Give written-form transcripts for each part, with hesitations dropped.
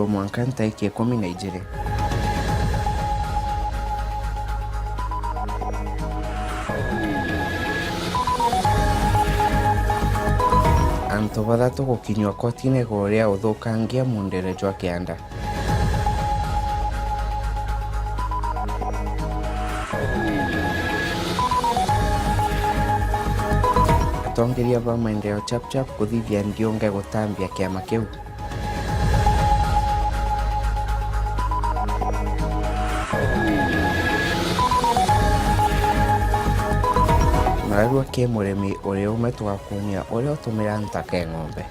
mwanka ntariki 12 antu bathatu gukinywa kotini guria uthukangia mundere jwa kianda. Atongeria ba maendeleo chapchap kuthithia Ndionge gutambia kiama kiu. Mararua ke murimi uria umetwa kunia uria utumira ntaka ng'ombe.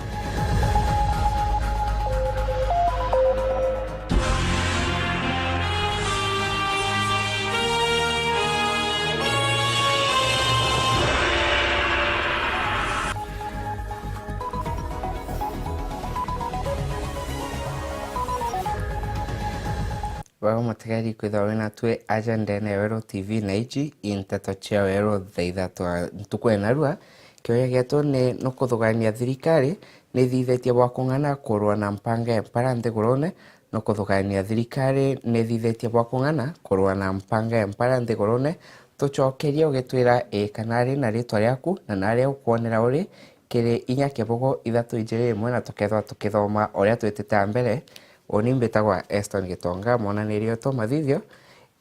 Wao matigari kwitha wina twe agenda na Wero TV na iji inteto cia Wero thaithatu ntuku enarua kioya geto ne no kuthugania thirikari ni thithetie bwa kung'ana kurwa na mpanga empara nthigurune no kuthugania thirikari ni thithetie bwa kung'ana kurwa na mpanga empara nthigurune tucokeria ugitwira kanari na ritwa riaku na nari ukwonera uri kiri inya kibogo ithatu ijiri imwe na tukethwa tukithoma uria twitite mbere. Oni mbetagwa Eston Gitonga monanirio to mathithio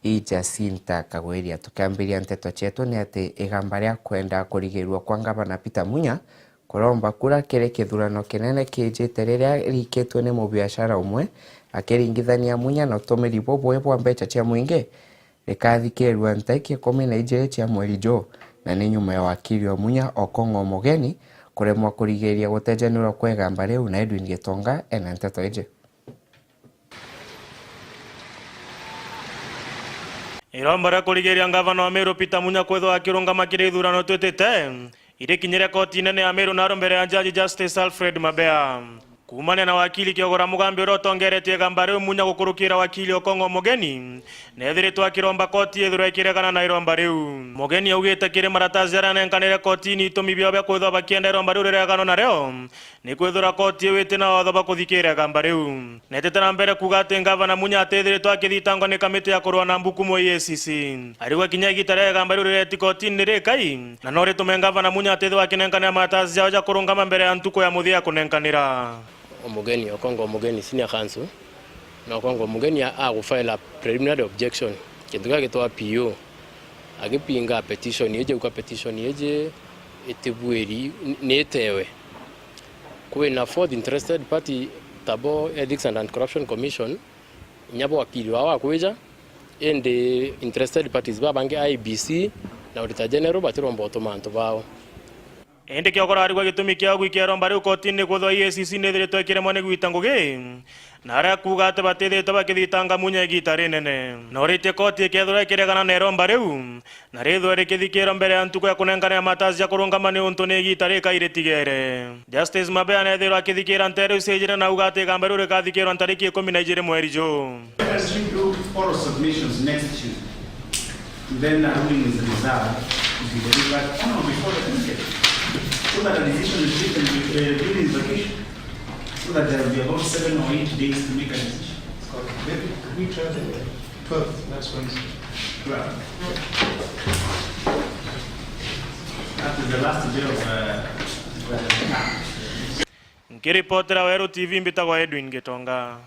Jacinta Kagweria. Tukiambiria nteto chetu ni ati igamba ria kwenda kurigirwa kwa Gavana Peter Munya kuromba kura kiri kithurano kinene kijite riria rikitwe ni mubiashara umwe akiringithania Munya na utumiri bobwe bwa mbeca cia muingi rikathikirwa ntariki 12 cia mweri Jo na ni nyuma ya wakili wa Munya Okongo Omogeni kuremwa kurigiria gutejanirwa kwa igamba riu na Edwin Gitonga ena nteto ije. Iromba ria kurigiria Gavana wa Meru Peter Munya kwethwa akirungama kiri ithurano twitite irekinyire koti nene ya Meru naro mbere ya Judge Justice Alfred Mabea kumania na wakili Kiogora Mugambi uria utongeretie igamba riu Munya gukurukira wakili Okongo Omogeni nethiritwo akiromba koti ithura ikiregana na iromba riu. Mogeni augite kiri maratathi aria nenkanire kotini itumi bio bia kwithwa bakienda iromba riu riregano nario ni kwithura koti iwite na watho bakuthikira igamba riu. Netete na mbere kuga ati Gavana Munya atithiritwo akithitangwa ni kamiti ya kurwa na mbukumo EACC arigwa kinya igita ria igamba riu rireti kotini ni rikai na no ritume Gavana Munya atithwa akinenkanira maratathi jao ja kurungama mbere ya ntuku ya muthia kunenkanira. Omogeni Okongo Omogeni senior counsel na Okongo Omogeni agufile a preliminary objection kintuga gitwa PO agipinga petition yeje uka petition yeje etebweri netewe kwina fourth interested party tabo Ethics and Anti-Corruption Commission nyabo wakili wa kweja and the interested parties babange IBC na Auditor General batiromba otomanto bao ende Kiogora arigwa gitumi kia gwikia romba riu kotini guthwa EACC nethiritwo ikiremwo ni gwitangugi na aria kuga ati batithitwo bakithitanga Munya igita rinene no rite koti ikethura ikiregana na romba riu na rithwa rikithikirwo mbere ya ntuku ya kunenkanira maratathi ya kurungama ni untu ni igita rikairetigere. Justice Mabea nethirwo akithikira ntere riu cijire na uga ati igamba riu rikathikirwo ntariki 12 mweri Jo. Then a ruling is reserved to be delivered before the committee, so that a decision is taken during vacation, so that there will be about 7 or 8 days to make a decision. Could we try the 12th, next Wednesday? 12. That is the last day of the camp. Nkiripotera Wero TV mbitagwa Edwin Gitonga.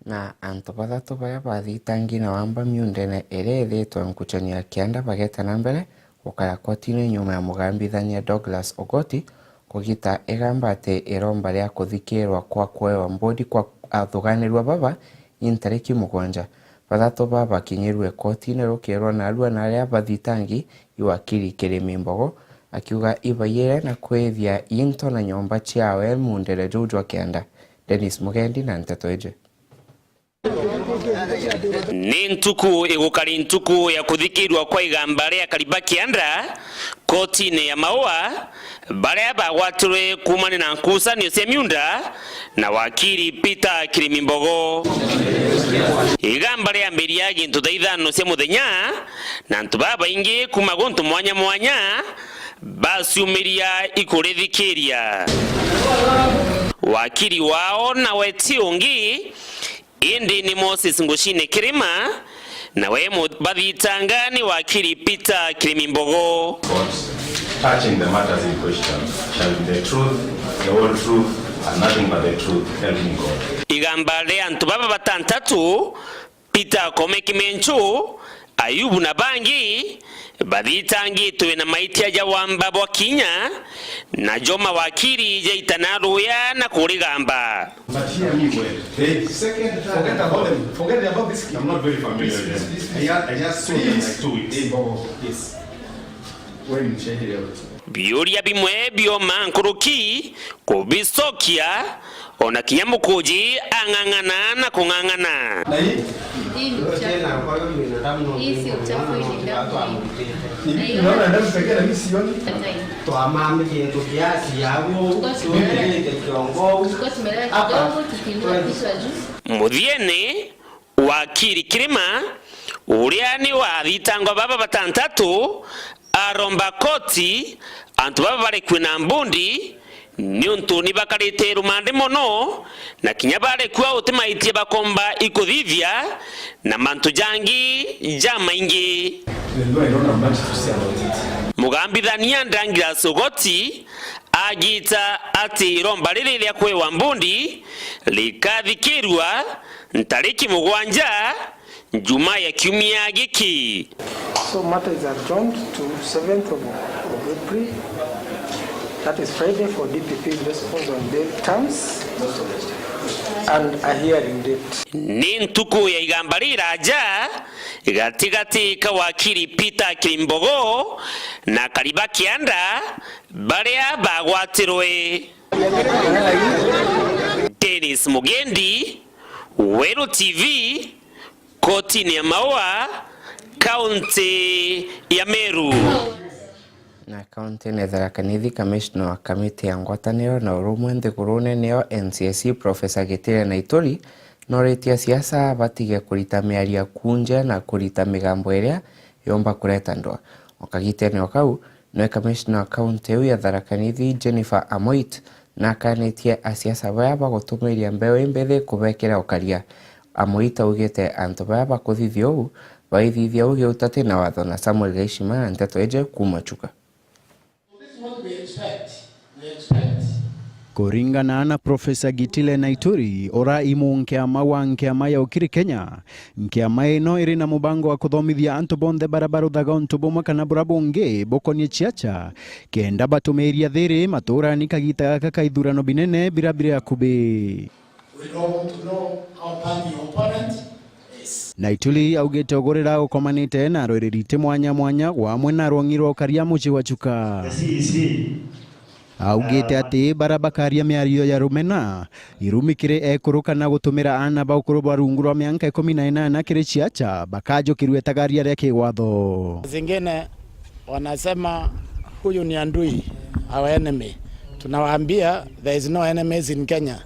Na antu bathatu baria bathitangi na wamba miundene ere ithitwo nkuchania kianda bageta na mbere gukara kotini nyuma ya mugambithania Douglas Ogoti kugita igamba ati iromba ria kuthikirwa kwa kwewa mbodi kwa athuganirwa baba intariki 7 bathatu baba kinyirwe kotini rukirwa na arua na aria bathitangi iwakili Kirimi Mbogo akiuga ibayire na kwethia into na nyomba ciawe mundere jujwa kianda. Dennis Mugendi na nteto ije. Ni ntuku igukari ntuku ya kuthikirwa kwa igamba ria Kariba Kianda kotini ya Maua baria bagwatirwe kumane na nkusanio cia miunda na wakili Peter Kirimi Mbogo. Igamba ria mbiria gintu thaithano cia muthenya na ntu baba ingi kuma guntu mwanya mwanya basiumiria ikurithikiria. wakili wao na weti ungi indi ni Moses Ngushine Kirima na wemo bathitangani wakili Peter Kirimimbogo. Touching the matters in question shall be the truth, the whole truth, and nothing but the truth, help me God. Igambale antu baba batantatu Peter Komekimenchu, Ayubu na Bangi bathitangi tuwe na maiti ya Wamba Bwakinya na Joma wakili Jaitanaruya na kurigamba. But hear me well. The second forget about this. I'm not very familiar with them. I just saw them like 2 weeks. Yes. When you share it. Biuria bimwe bioma nkuruki kubisokia ona kinyamukuji ang'ang'ana na kung'ang'ana. Hii uchafu Muthiene wakili Kirima uria ni wathitangwa baba batantatu aromba koti antu baba bari kwina mbundi niuntu ni bakarite rumande mono na kinya bari kwa utimaitie bakomba ikuthithia na mantu jangi jama ingi. Mugambithania Ndangira Sogoti agita ati romba riri ria kwewa mbundi likathikirwa ntariki 7 Juma ya kiumia giki. So matter is adjourned to 7th of April. That is Friday for DPP's response on bail terms and a hearing date. Ni ntuku ya igambarira aja gatigati ka wakili Peter Kirimbogo na Karibaki Andra baria bagwatirwe. Dennis Mugendi, Wero TV, kotini ya Maua, kaunti ya Meru. Na kaunti ya Tharaka Nithi, kamishna wa kamiti ya ngwatanĩro na ũrũmwe nthigũrũ neo NCSC Professor Gitile Naituri noretia siasa batige kurita miaria kunja na kurita migambo ĩrĩa yomba kureta ndoa. Okagitene wakau no kamishna wa kaunti ya Tharaka Nithi Jennifer Amoit na kanetie asiasa baya bagutumiria mbeo imbethe kubekera okaria. Amoit augite antu baya bakuthithia ũũ baithithia ũgĩ ũtate na watho na Samuel Gaishima na Nteto Eje kuma Chuka. Kuringana na Professor Gitile Naituri ora imu nkiama wa nkiama ya ukiri Kenya nkiama ino iri na mubango wa kuthomithia antu bonthe barabara uthagontu bumwe kana burabungi bokonie chiacha kenda batumiria thiri matura ni kagita gaka kaithurano binene birabira yakubi. We don't want to know how bad the opponent is. Naituri augite ogorera ukomanite na rwererite mwanya mwanya wa mwena rwongirwo karia muci wa Chuka. Augite ati barabakaria miario ya rumena irumikire ekuruka na gutumira ana baukuru barungu rwa miaka 18 kiri chiacha bakajo kirwe tagaria ya kiwatho. Zingine wanasema huyu ni andui, our enemy. Tunawaambia there is no enemies in Kenya.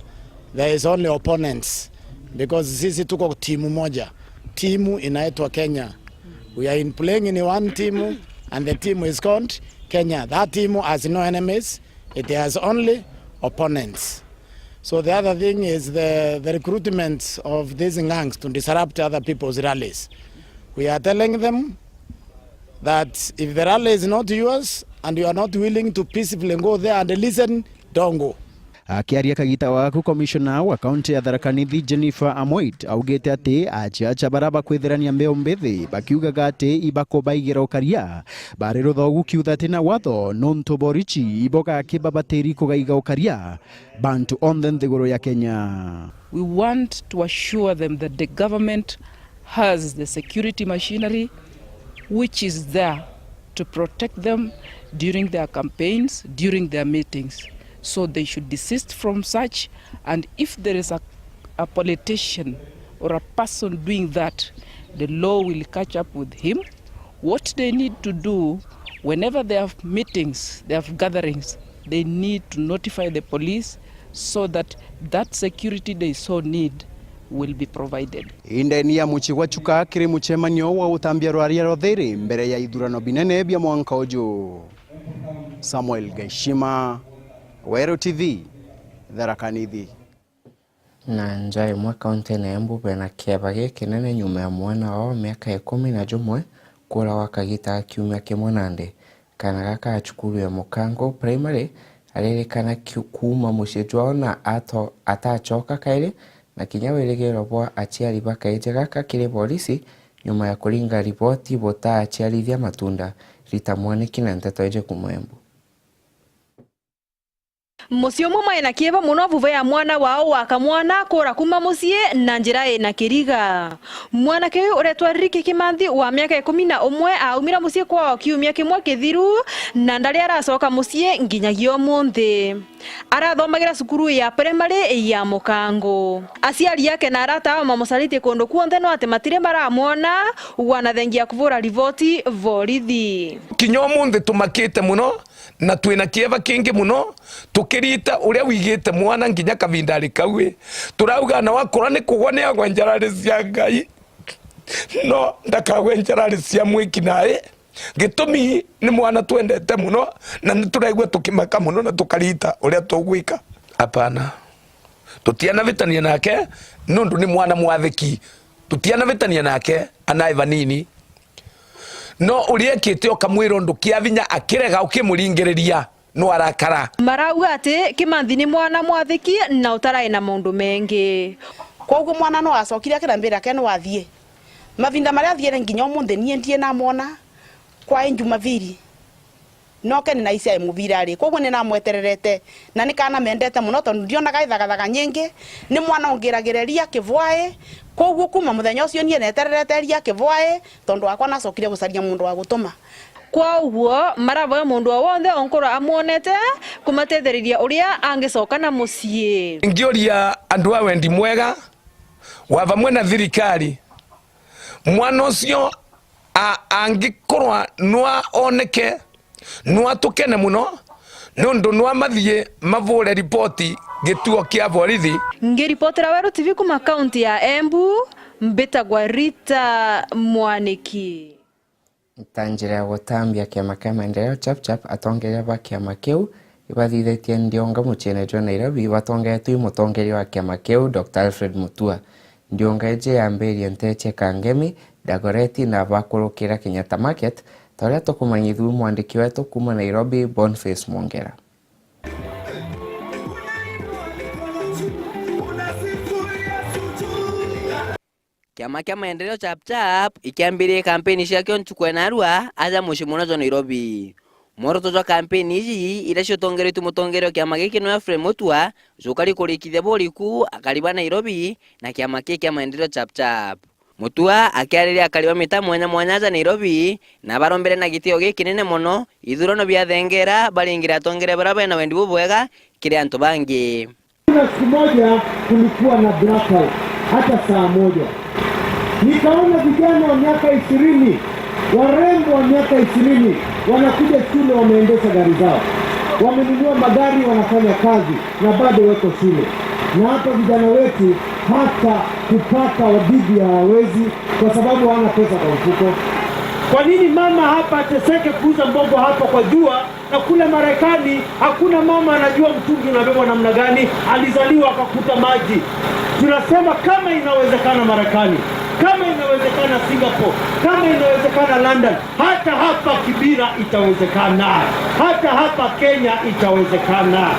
There is only opponents because sisi tuko timu moja. Timu inaitwa Kenya. We are playing in one team and the team is called Kenya. That team has no enemies. It has only opponents. So the other thing is the recruitment of these gangs to disrupt other people's rallies. We are telling them that if the rally is not yours and you are not willing to peacefully go there and listen, don't go. Akiaria kagita waku commissioner wa kaunti ya Tharaka Nithi Jennifer Amoit augite ati acha baraba kwithirania mbeo mbethi bakiugaga ati ibako baigira okaria bari ruthogu kiutha ati na watho nonto borichi iboga akibabatiri kugaiga okaria bantu on the nthiguru ya Kenya. We want to assure them that the government has the security machinery which is there to protect them during their campaigns, during their meetings. So they should desist from such, and if there is a politician or a person doing that, the law will catch up with him. What they need to do, whenever they have meetings, they have gatherings, they need to notify the police so that that security they so need will be provided. Indeni ya muci wa Chuka kiri muchemanyo wa utambia rwaria rothiri mbere ya ithurano binene bya mwanka uju. Samuel Gaishima, Wero TV, Tharaka Nithi. Na njai mwa kaunti na Embu bena kieba kinene nyuma ya mwana wao miaka 11 kura wakagita kiumia kimwe Nandi. Kana gaka cukuru ya Mukango primary arerekana kuma muciĩ wao na atachoka kaire na kinya weregero bwa aciari bakaije gaka kire polisi nyuma ya kuringa ripoti bota aciarithia matunda. Rita Mwaniki na Nteto Eje kuma Embu. Mucio mumwe na kieva muno vuva ya mwana wao wakamwana kura kuma mucie na njira ina kiriga. Mwana kiu uretwa Riki Kimathi wa miaka 11 aumira mucie kwao kiumia kimwe kithiru na ndari aracoka mucie nginyagio munthi. Arathomagira cukuru ya primary ya Mukango. Aciari yake na arata mamucarite kundu kuonthe no ati matire baramwona wanathengia kuvura rivoti borithi. Kinyo munthi tumakite muno na twina kieva kingi muno tukirita uria wigite mwana nginya kavindari kawe turauga na wakora ni kugwa ni agwa njarari cia Ngai no ndakagwe njarari cia mwiki nae gitumi ni mwana twendete muno na nituraigwa tukimaka muno na tukarita uria tugwika. Hapana, tutiana vitania nake nundu ni mwana mwathiki, tutiana vitania nake anaiva nini no uriekite okamwiro ndukia vinya akirega ukimuringiriria no arakara. Marauga ati Kimathi ni mwana mwathiki na utarai na mundu mengi. Koguo mwana no acokire akirambira ke no athie mavinda maria athiere nginya umuthi nie ndie na mwana kwa Jumapili no ke ni na isia mubirari koguo ni namwetererete na ni kana mendete muno tondu ndionaga ithagaga nyingi ni mwana ongeragereria kivwae koguo kuma muthenya ucio nie netererete ria kivwae tondu akwa nacokire gucaria mundu wa gutuma. Kwa uguo maravoya mundu wothe onkora amuonete kumatetheriria uria angicoka na mucie. Ngioria andu a wendi mwega wa vamwe na thirikari mwana ucio angikorwa nwa oneke nwa tukene muno nundu nwa mathie mavure ripoti gituo kia borithi. Ngiripotera Weru TV kuma kaunti ya Embu mbitagwa Rita Mwaniki. Tanjira ya gutambia kiama kia maendeleo chapchap atongeria ba kiama kiu ibathithetie Ndionga muciene jwa Nairobi batongetwe mutongeria wa kiama kiu Dr. Alfred Mutua. Ndionga eje yambirie Nteche Kangemi Dagoreti na bakurukira Kenyatta Market toria tukumanyithu mwandiki wetu kuma Nairobi Boniface Mwongera. Kiama kia maendeleo chapchap ikiambirie kampeni ciakio ntukwe narua aja muci muno jwa Nairobi. Mworoto jwa kampeni ici ira ciotongeretwe mutongerio kiama giki no Alfred Mutua jukari kurikithia boriku akariba Nairobi na kiama kia maendeleo chapchap. Mutua akiariria akariba mita mwanya mwanya ja Nairobi na barombere na gitio giki nene muno ithurano bia thengera baringira tongere baraba na wendi bubwega kire antu bangi. Siku moja kulikuwa na blackout hata saa moja. Nikaona vijana wa miaka 20, warembo wa miaka 20 wanakuja shule, wameendesha gari zao, wamenunua magari, wanafanya kazi na bado wako shule. Na hata vijana wetu hata kupata wabibi hawawezi kwa sababu hawana pesa kwa mfuko. Kwa nini mama hapa ateseke kuuza mbogo hapa kwa jua na kule Marekani hakuna mama anajua mtungi unabebwa namna gani, alizaliwa akakuta maji. Tunasema kama inawezekana Marekani, kama inawezekana Singapore, kama inawezekana London, hata hapa Kibira itawezekana, hata hapa Kenya itawezekana.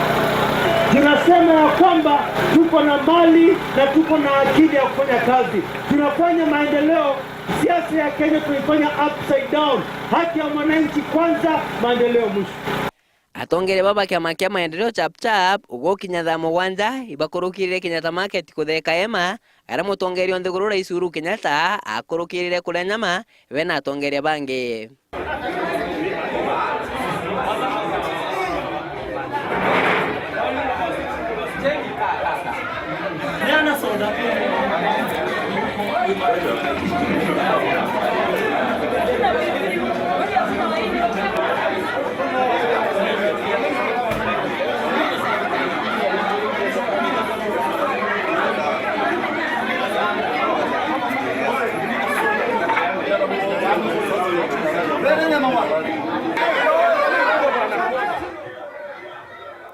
Tunasema ya kwamba tuko na mali na tuko na akili ya kufanya kazi. Tunafanya maendeleo. Siasa ya Kenya tunaifanya upside down. Haki ya mwananchi kwanza, maendeleo mwisho. Atongere baba kiama kia maendeleo chapchap ugo kinyatha mugwanja ibakurukirire Kenyatta Market kutheka ema ara mutongeri onthe gurura Isuru Kenyatta akurukirire kuria nyama we na atongeria bangi.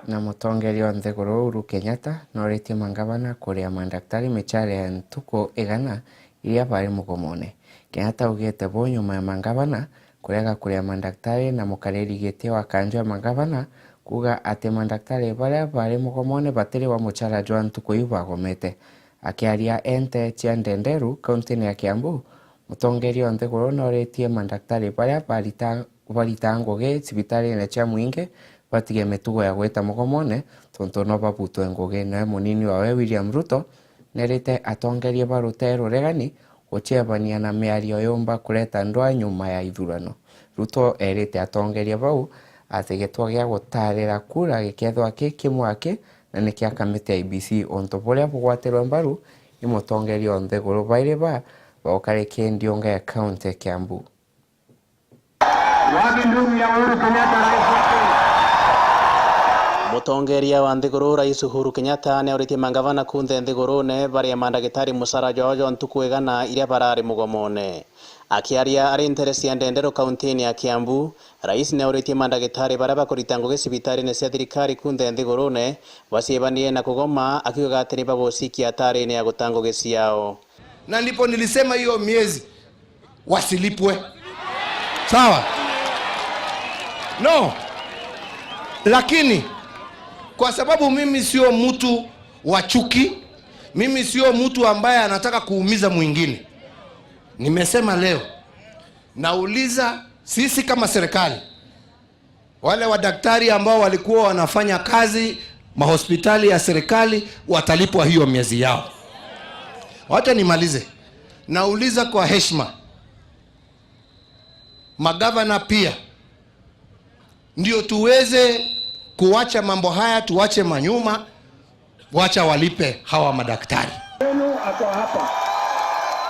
Na mutongeria Nthiguru Uhuru Kenyatta noretie mangavana kuria mandaktari michare ya ntuko igana iria bari mugomone. Kenyatta ugite bo nyuma ya mangavana kurega kuria mandaktari na mukariri gite wa kanjo ya mangavana kuga ati mandaktari baria bari mugomone batiri wa muchara jwa ntuko yu bagomete. Akiaria ente cia Ndenderu kaunti ya Kiambu, mutongeria Nthiguru noretie mandaktari baria barita ngugi cibitari cia muingi batige mitugo ya gweta mugomone tonto no babutwe ngugi. Na munini wawe William Ruto nerite atongerie barute ruregani guchebania na miario yomba kureta ndwa nyuma ya ithurano. Ruto erite atongerie bau ati gitwa gia gutarira kura gikethwa kimwake na nikia kamite IBC onto boria bugwatirwe mbaru ni mutongeria Nthiguru baire ba bakare Ndionga ya county ya Kiambu. Mutongeria wa Nthiguru Rais Uhuru Kenyatta ne oriti mangavana kunthe Nthiguru ne bari mandagitari musara jojo ntuku igana iria barari mugomone. Akiaria ari interest ya Ndenderu kaunti ya Kiambu, Rais ne oriti mandagitari bara bakurita ngugi cibitari ne cia thirikari kunthe Nthiguru ne basiebanie na kugoma akiuga ati babosikia atari ne ya gutangugi ciao. Na ndipo nilisema hiyo miezi wasilipwe. Sawa? No. Lakini kwa sababu mimi sio mtu wa chuki, mimi sio mtu ambaye anataka kuumiza mwingine. Nimesema leo, nauliza sisi kama serikali, wale wadaktari ambao walikuwa wanafanya kazi mahospitali ya serikali watalipwa hiyo miezi yao. Wacha nimalize. Nauliza kwa heshima, magavana pia, ndio tuweze kuacha mambo haya, tuache manyuma, wacha walipe hawa madaktari.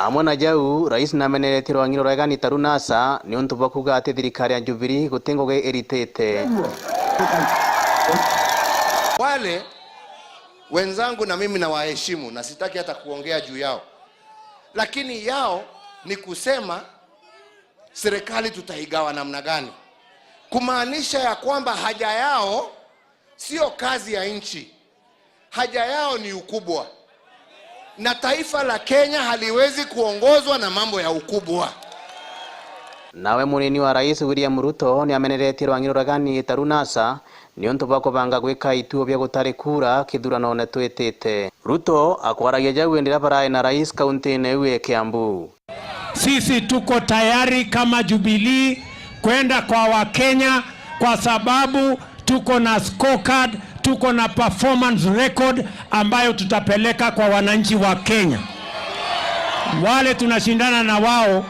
Amona jau, Rais na meneleti rwangiro regani tarunasa ni untu bakuga ati thirikari ya Jubilee gutengoge eritete. Wale wenzangu na mimi na waheshimu na sitaki hata kuongea juu yao. Lakini yao ni kusema serikali tutaigawa namna gani? Kumaanisha ya kwamba haja yao sio kazi ya nchi. Haja yao ni ukubwa. Na taifa la Kenya haliwezi kuongozwa na mambo ya ukubwa. Nawe munini wa Rais William Ruto ni amenereti rwangiro regani tarunasa ni untu bakubanga gwika ituo bya gutari kura kithurano ne twetete. Ruto akwaragia jau endira baraye na Rais kaunti ya Kiambu. Sisi tuko tayari kama Jubilee kwenda kwa Wakenya kwa sababu tuko na scorecard, tuko na performance record ambayo tutapeleka kwa wananchi wa Kenya. Wale tunashindana na wao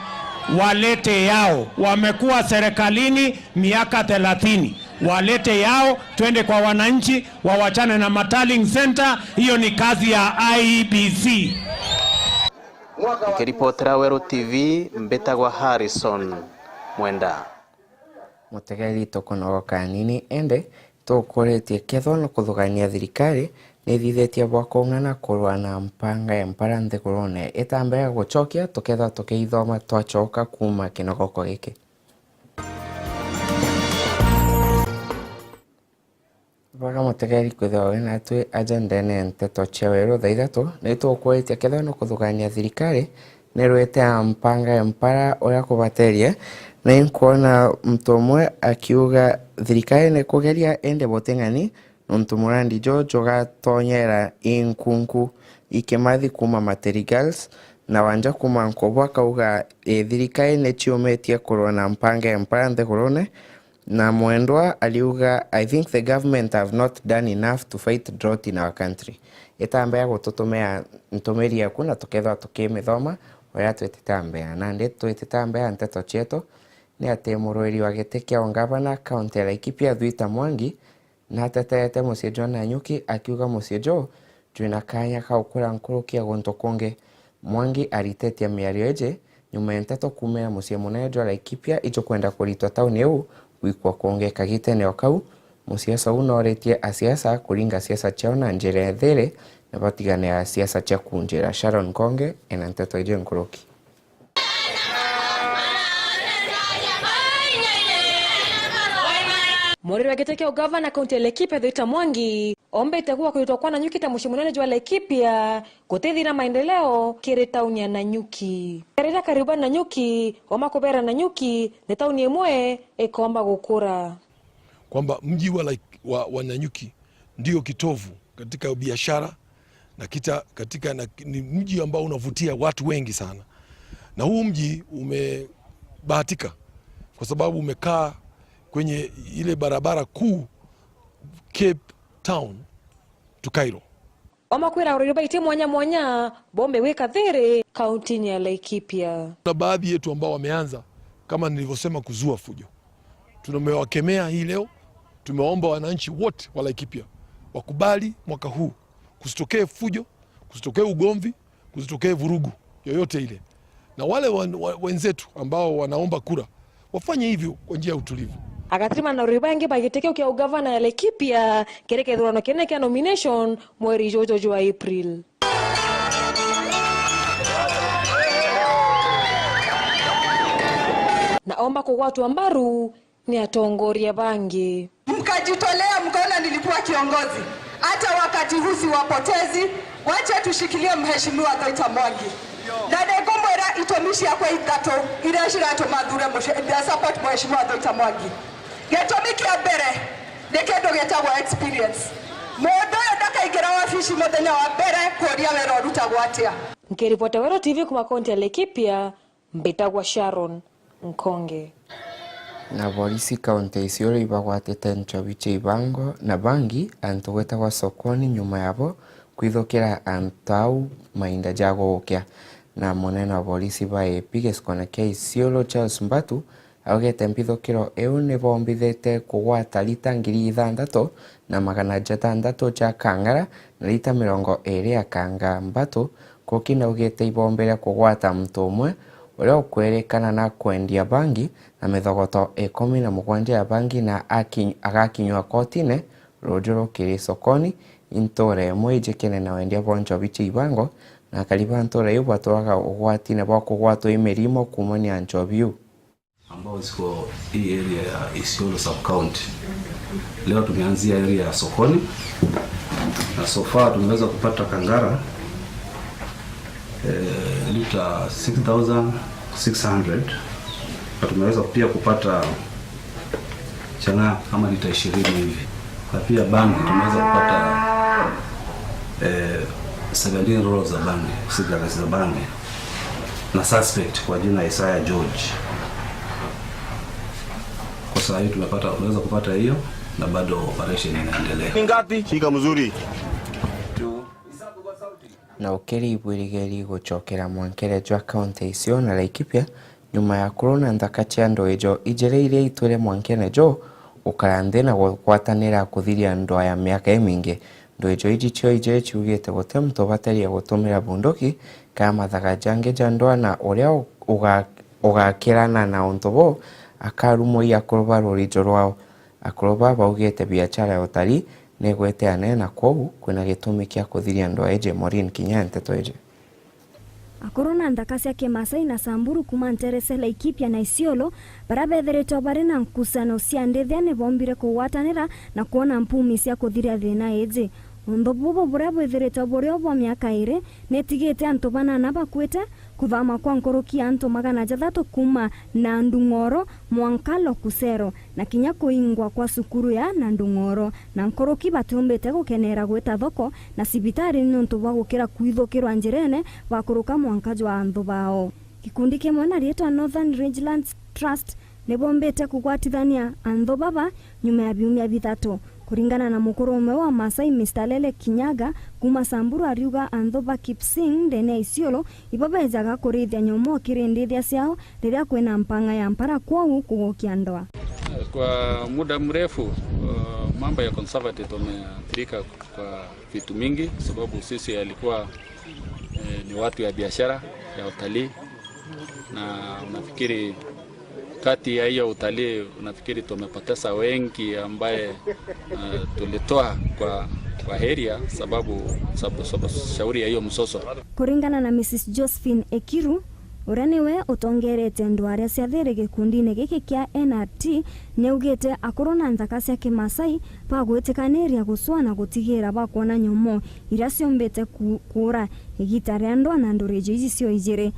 walete yao. Wamekuwa serikalini miaka 30. Walete yao, twende kwa wananchi, wawachane na Matalling Center. Hiyo ni kazi ya IEBC. Kiripotera Wero TV, Mbetagwa Harrison Mwenda. Mutegeri tokono kanini ende tokoretie ketho no kuthugania thirikari ni thithetie bwakong'ana kurwa na mpanga ya mpara Nthiguru ne itambega gucokia tuketha tukiithoma twacoka kuma kinogoko giki. Baga mutegeri kwithawe na twi agenda ne nteto chewero thaithatu ni tukuretie ketho no kuthugania thirikari ni rwete mpanga ya mpara uria kubateria na inkuona mtu umwe akiuga thirikari ni kugeria ende boteng'ani nontu Murandi Jojo gatonyera inkunku ikemathi kuma Materi Girls na wanja kuma Nkobo akauga thirikari ni ciumetie kurwa na mpanga ya mpara Nthiguru na Mwendwa aliuga I think the government have not done enough to fight drought in our country. Itambea gututumia ntumiri yaku na tukethwa tukimithoma oya twetitambea na ndi twetitambea nteto cheto ni ati murweri wa giti kia ngavana kaunti ya Laikipia Thwita Mwangi na tetete Musie John Nanyuki akiuga Musie Jo twina kanya ka ukura nkurukia gonto konge. Mwangi aritetia miario eje nyuma ya nteto kumera Musie munene jwa Laikipia ijo kwenda kuritwa tauni eu wikwa konge kagite neo kau. Musie sau noretie asiasa kuringa siasa chao na njere there na batigane ya siasa cha kunjera. Sharon Konge ena nteto eje nkuruki. Muriro agiteke ugavana kaunti ya Laikipia Thwita Mwangi ombe itakuwa kuitwa kwa Nanyuki ta mushimunene jwa Laikipia gutethira maendeleo kiri tauni ya Nanyuki. Karira karibu Nanyuki omakubera Nanyuki ni tauni imwe ikomba gukura. Kwamba mji wa Nanyuki ndio kitovu katika biashara na ni mji ambao unavutia watu wengi sana. Na huu mji umebahatika kwa sababu umekaa kwenye ile barabara kuu Cape Town to Cairo. Omakwira uriba ite mwanya bombe weka thiri kaunti ya Laikipia. Na baadhi yetu ambao wameanza kama nilivyosema kuzua fujo. Tumewakemea hii leo, tumeomba wananchi wote wa Laikipia wakubali mwaka huu kusitokee fujo, kusitokee ugomvi, kusitokee vurugu yoyote ile. Na wale wenzetu ambao wanaomba kura wafanye hivyo kwa njia ya utulivu. Agatrima na uribangi bagiteke kia ugavana ya Laikipia kereke dhurano kene kia nomination mweri jojo wa April. Naomba kwa watu ambaru ni atongoria bangi. Mkajitolea mkaona nilikuwa kiongozi. Hata wakati huu siwapotezi, wacha tushikilie mheshimiwa Thwita Mwangi. Na negombera itomishi ya kwa itato irashira tomadhure support mheshimiwa Thwita Mwangi. Getomiki ya bere nekendo getagwa experience. Modo ndaka igera wafishi muthenya wa bere kuria wero ruta gwatia. Nikiripota Wero TV kuma kaunti ya Laikipia, mbitagwa Sharon Nkonge. Na polisi kaunti Isiolo ibagwatite nchobi cia ibango na bangi antu gwetagwa sokoni nyuma yabo kwithokera antau mainda jago gukia. Na munene wa polisi ba epige skona kia Isiolo Charles Mbatu augete mpithokero eu ni bombithete kugwata lita 6,600 na 600 ja kangara na lita 20 ya kanga. Mbatu kokina ugete ibombere kugwata mtu umwe uria ukwerekana na kwendia bangi na mithogoto 17 ya bangi na agakinywa kotine rujuro kiri sokoni intore mweje kene na wendia bonjo bichi ibango na kariba ntore yu batwaga ugwatine bwa kugwatwa imirimo kumani anchobiu ambao ziko hii area ya Isiolo sub county. Leo tumeanzia area ya sokoni na so far tumeweza kupata kangara lita 6,600 na tumeweza pia kupata changa kama lita 20 hivi, na pia bangi tumeweza kupata 17 rolls za bangi, cigarettes za bangi na suspect kwa jina Isaiah George. Kwa sasa hivi tumeweza kupata hiyo na bado operation inaendelea. Ni ngapi? Shika mzuri. Na ukeri ibwirigeri guchokera mwankere jwa kaunti Isiolo na Laikipia nyuma ya corona ndakachi ando ejo ijereire itwere mwankene jo ukarande na gwatanira kuthiria ndoa ya miaka mingi. Ndo ejo ijicho ije chiugite gote mtu batari gutumira bunduki kama thagajange ja ndoa na uria ugakirana na untobo akarumo ya kuroba rurijo rwao akuroba baugite biashara ya utari negwete anena kwou kwina gitumi kia kuthiria ndoa eje Maureen Kinyante toeje. Akorona ndakasi ya Kimasai na Samburu kuma Nterese Laikipia na Isiolo barabethiritwo bari na nkusano cia ndithia ni bombire kuwatanira na kuona mpumi cia kuthiria thina eje. Undo bubo buria bwithiritwo burio bwa miaka iri netigite antu banana bakwite kuthama kwa nkoroki antu 600 kuma na Ndung'oro Mwankalo Kusero na kinya kuingwa kwa sukuru ya na Ndung'oro na nkoroki batumbite gukenera gwita thoko na sibitari nuntu bwa gukira kwithokirwa njirene bakuruka mwankajo wa anthu bao. Kikundi kimwe na rietwa Northern Ridgelands Trust nibombete kugwatithania anthu baba nyuma ya biumia bithatu. Kuringana na mukuru umwe wa Masai Mr. Lele Kinyaga kuma Samburu ariuga anthu ba Kipsing ndene Isiolo ibabejaga kurithia nyomo kirindithia ciao riria kwina mpanga ya mpara kwao kugokia ndoa. Kwa muda mrefu mambo ya conservative tumeathirika kwa vitu mingi, sababu sisi alikuwa ni watu ya biashara ya utalii, na unafikiri kati ya hiyo utalii unafikiri tumepoteza wengi ambaye tulitoa kwa area sababu shauri ya hiyo msoso. Kuringana na Mrs. Josephine Ekiru uria niwe utongerete ndwaria cia thiri gikundine giki kia NRT neugite akuru na nthaka cia Kimasai bagwitikaniria guswa na gutigira bakuona nyomo iria ciombete kura igita ria ndwa na nduriji ici cio ijiri.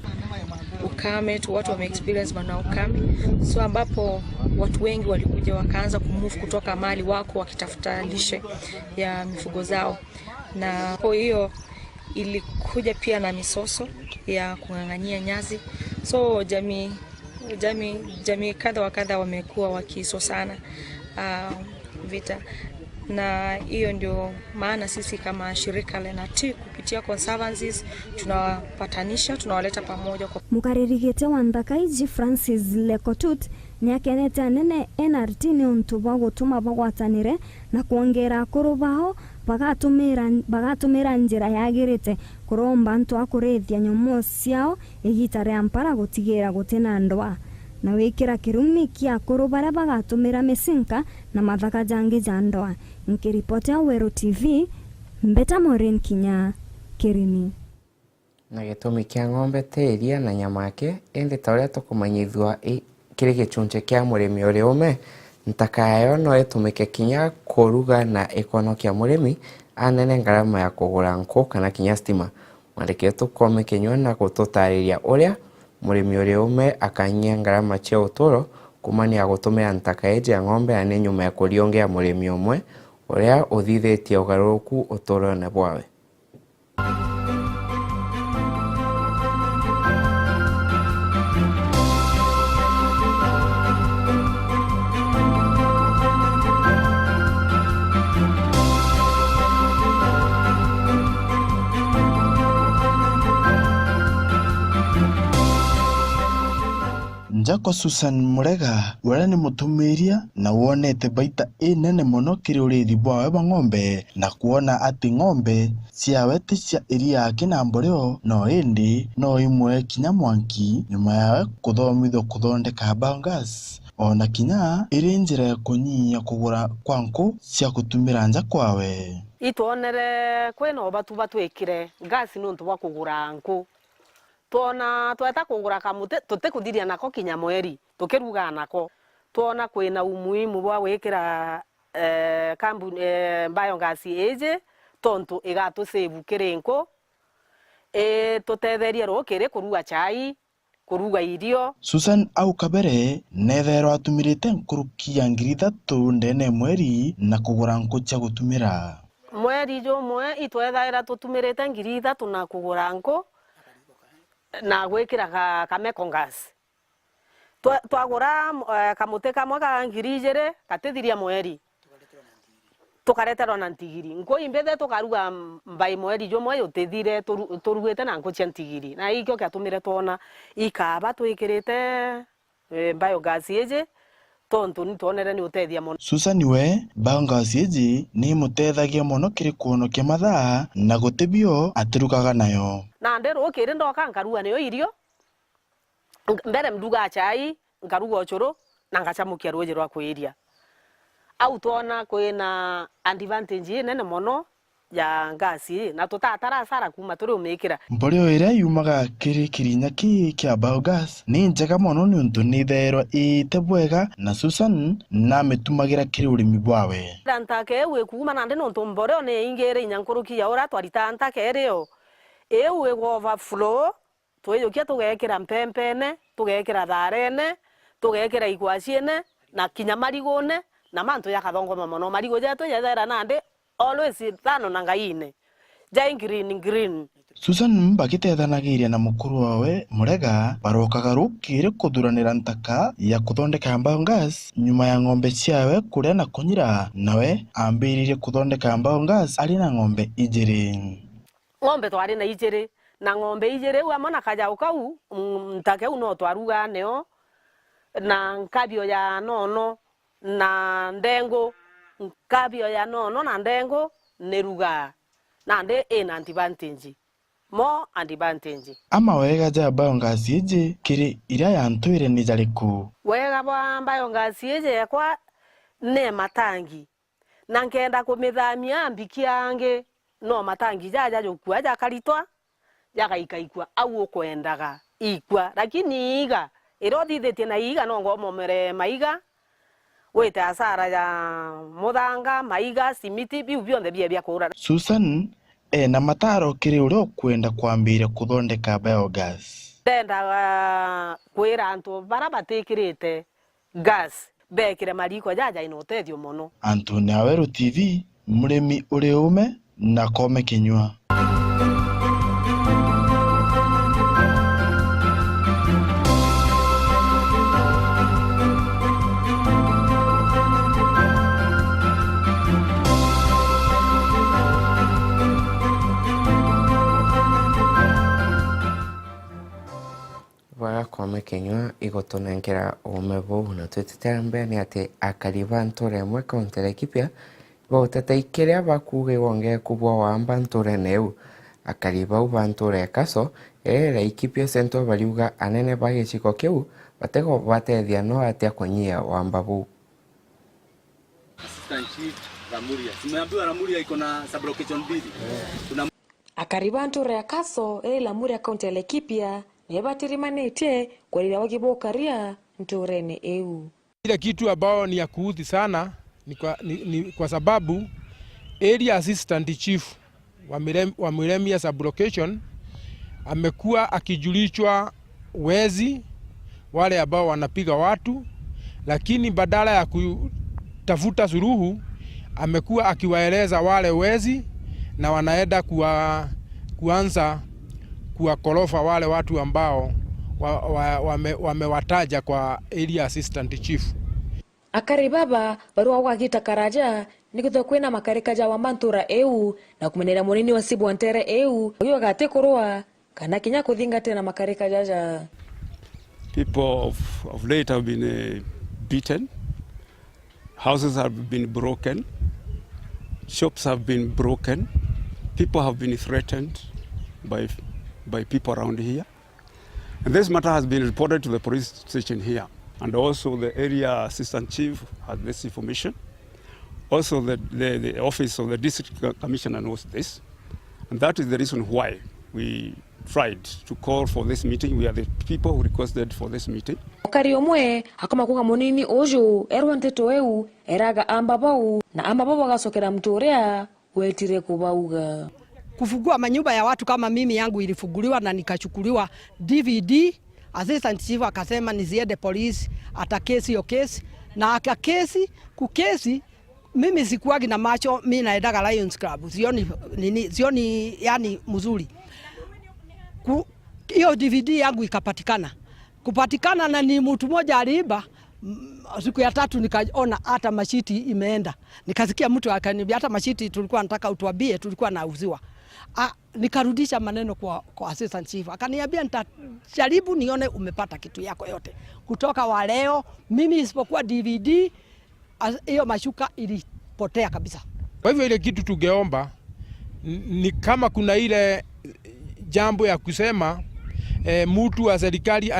Ukame tu watu wame experience mana ukame, so ambapo watu wengi walikuja wakaanza kumove kutoka mali wako wakitafuta lishe ya mifugo zao, na kwa hiyo ilikuja pia na misoso ya kungangania nyazi. So jamii kadha wa kadha wamekuwa wakisosana vita, na hiyo ndio maana sisi kama shirika la NRT kupitia conservancies tunawapatanisha, tunawaleta pamoja. Mukaririgite wa nthaka iji Francis Lekotut ni akenete anene NRT ni untu bwa gutuma bagwatanire na kuongera akuru bao bagatumira njira yagirite kuromba antu akurithia nyomo ciao igita ria mpara gutigira gutina ndwa na wikira kirumi kia akuru baria bagatumira misinka na mathaka jangi ja ndwa. Nkiripotia Wero TV, Mbeta Maureen Kinya, Kirimi. Na gitumi kia ng'ombe te iria na nyama yake indi ta uria tukumanyithwa kiri gichunje kia murimi uri ume ntaka yayo no itumike kinya kuruga na ikonokia murimi anene ngarama ya kugura nku kana kinya stima. Mwandiki tukome kinywa na gututariria uria murimi uri ume akanyia ngarama cia uturo kumania gutumira ntaka eje ya ng'ombe ane nyuma ya kuriongea murimi umwe uria uthithitie ugaruku uturo na bwawe. Njako Susan Murega wala ni mutumiria na wonete baita nene muno kiri urithi bwawe ba ng'ombe na kuona ati ng'ombe ciawe ti cia iria kinamboreo no indi no imwe kinya mwanki nyuma yawe kuthomithio kuthondeka biogas ona kinya iri njira ya kunyia kugura kwanku cia gutumira nja kwawe. Ituonere kwena obatu batwikire gas nuntu bwa kugura nku tuona tweta kugura kamute tutekuthiria nako kinya mweri tukiruga nako tuona kwina umuhimu bwa wikira kambuni biogas eje tontu igatu save kirinko tutetheria rukiri kuruga chai kuruga irio. Susan au kabere nethero atumirite nkurukia 3,000 ndene mweri na kugura nku cia gutumira mweri jomwe itwethaira tutumirite 3,000 na kugura nku na gwikira kameko gas twagura kamute kamwe ka 2,000 katithiria mweri tukareterwa na ntigiri nko imbethe tukaruga mbai mweri jomwe utithire turugite na nko cia ntigiri na ikyo kiatumire tuona ikaba twikirite biogas eje tontu ni tuonere ni utethia muno. Susan we biogas eje ni mutethagia muno kiri kuonokia mathaa na gutibio atirugaga nayo na ndero ukiri ndoka nkaruga nayo irio mbere mduga chai nkaruga ochoro na ngachamukia rweje rwa kwiria au tuona kwina advantage nene muno ya ngasi na tutatara sara kuma turi umikira mboreo iria yumaga kiri kirinya kia biogas ni njega muno ni untu ni therwa ite bwega na Susan na mitumagira kiri urimi bwawe ntake we kuma na ndino ntu mboreo ni ingere inyankurukia ora twarita ntake rio ewe overflow tuyokia tugekira mpempene tugekira tharene tugekira igwaciene na kinya marigone na mantu yakathongo mono marigo jetu yethera nande always thano na ngaine jai green. Susan mbagitethanagiria na mukuru wawe Murega barokaga rukire kuthuranira ntaka ya kuthondeka biogas nyuma ya ng'ombe ciawe kuria na kunyira nawe ambiririe kuthondeka biogas ari na ng'ombe ijiri. Ng'ombe twari na ijiri na ng'ombe ijiri wa mona kaja ukau ntake uno twaruga neo na nkabio ya nono na ndengo nkabio ya nono na ndengo neruga na nde advantage mo advantage ama wega ja biogas eje kiri iria ya ntwire ni jariku wega bwa biogas eje kwa ne matangi na nkenda kumithamia ambikiange no matangi jaja jokua jakaritwa jagaikaikwa au ukwendaga ikwa lakini iga irothithĩtie na iga no ngomomere maiga wĩte hasara ya muthanga maiga simiti biu bionthe bia kũra. Susan na mataro kiri uri ukwenda kwambira kuthondeka biogas. Ndenda kwĩra antu bara batikirite gas bekire mariko jaja inotethio muno. Anthony Awero TV, murimi uri ume na kome kinywa. Waga kome kinywa igotunengera ume bou na twititembea ni ati akariba nture imwe kaunti ya Laikipia gotete ikiria bakuge wonge kubwa wamba nture neu akariba ubanture kaso Laikipia Central bariuga anene bagiciko kiu batego batethia no atia kunyia wamba bou. Assistant Chief Ramuria. Simeambiwa Ramuria iko na sublocation 2. Akariba nture ya kaso Ramuria kaunti ya Laikipia nebatirimanite kwalira wakibokaria nturene eu. Ile kitu ambao ni ya kuudhi sana ni kwa sababu area assistant chief wa Miremia sublocation amekuwa akijulishwa wezi wale ambao wanapiga watu, lakini badala ya kutafuta suluhu amekuwa akiwaeleza wale wezi na wanaenda kuanza kuwakorofa wale watu ambao wamewataja kwa area assistant chief. Akaribaba barua wakita karaja nikutho kwena makarikaja wa mantura eu na kumenera munini wa Sibu Wantere eu uyo gate kurua kana kinya kuthinga tena makarikaja ja. People of late have been beaten, houses have been broken, shops have been broken, people have been threatened by people around here. And this matter has been reported to the police station here. And also the area assistant chief had this information. Also the office of the district commissioner knows this. And that is the reason why we tried to call for this meeting. We are the people who requested for this meeting. Okari omwe hakoma kuga munini ojo erwanteto eu eraga ambabau na ambabau gasokera mtorea wetire kubauga. Kufungua manyumba ya watu kama mimi yangu ilifunguliwa na nikachukuliwa DVD. Assistant chief akasema niziende police atakesi hiyo kesi na akakesi kukesi. Mimi sikuagi na macho, mimi naendaga Lions Club, sioni yani mzuri. Hiyo DVD yangu ikapatikana. Kupatikana na ni mtu mmoja aliiba. Siku ya tatu nikaona hata mashiti imeenda. Nikasikia mtu akaniambia hata mashiti tulikuwa nataka utuambie tulikuwa nauziwa. Nikarudisha maneno kwa assistant chief. Akaniambia nitajaribu nione umepata kitu yako yote. Kutoka wa leo mimi isipokuwa DVD hiyo mashuka ilipotea kabisa. Kwa hivyo ile kitu tungeomba ni kama kuna ile jambo ya kusema mtu wa serikali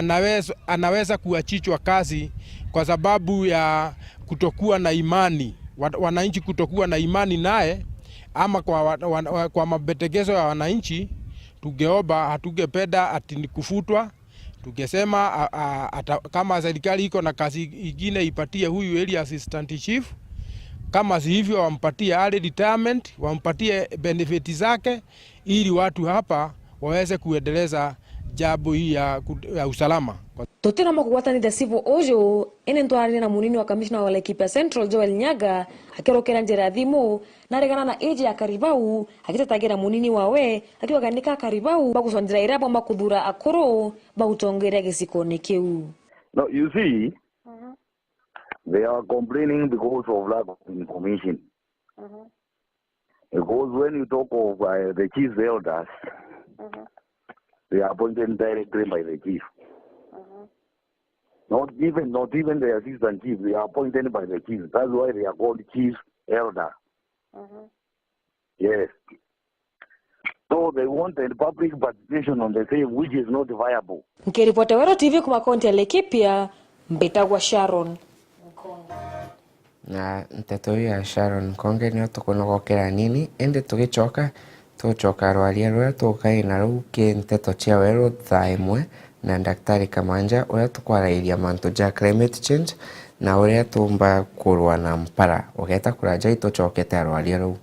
anaweza kuachishwa kazi kwa sababu ya kutokuwa na imani, wananchi kutokuwa na imani naye ama kwa mabetegezo ya wananchi, tungeomba hatungependa ati ni kufutwa. Tungesema kama serikali iko na kazi ingine ipatie huyu area assistant chief, kama si hivyo wampatie early retirement, wampatie benefits zake ili watu hapa waweze kuendeleza jambo hii ya usalama. Totena mokugwatanithia Sibu ojo ene ntwarire na munini wa commissioner wa Laikipia Central Joel Nyaga akirokera njira thimu na regana na eji ya Karibau akitetagira munini wawe akiwaganika Karibau baguswanjira irabo makudhura akoro bautongera gisikone kiu. No, you see, they are complaining because of lack of information. Because when you talk of the chief elders, they are appointed directly by the chief. Not even the assistant chief, they are appointed by the chief. That's why they are called chief elder. Yes. So they wanted public participation on the same, which is not viable. Nikiripoti Awero TV kwa kaunti ya Laikipia, Mbitagwa Sharon. Na nteto ya Sharon Konge ni tukunogokera nini ende tugicoka rwaria rwa tukaina ruu ki nteto cia Awero thaa imwe na Daktari Kamanja uria tukwarairia mantu ja climate change na uria tumba kurwa na mpara ugeta kuraja itucokete arwaria rau.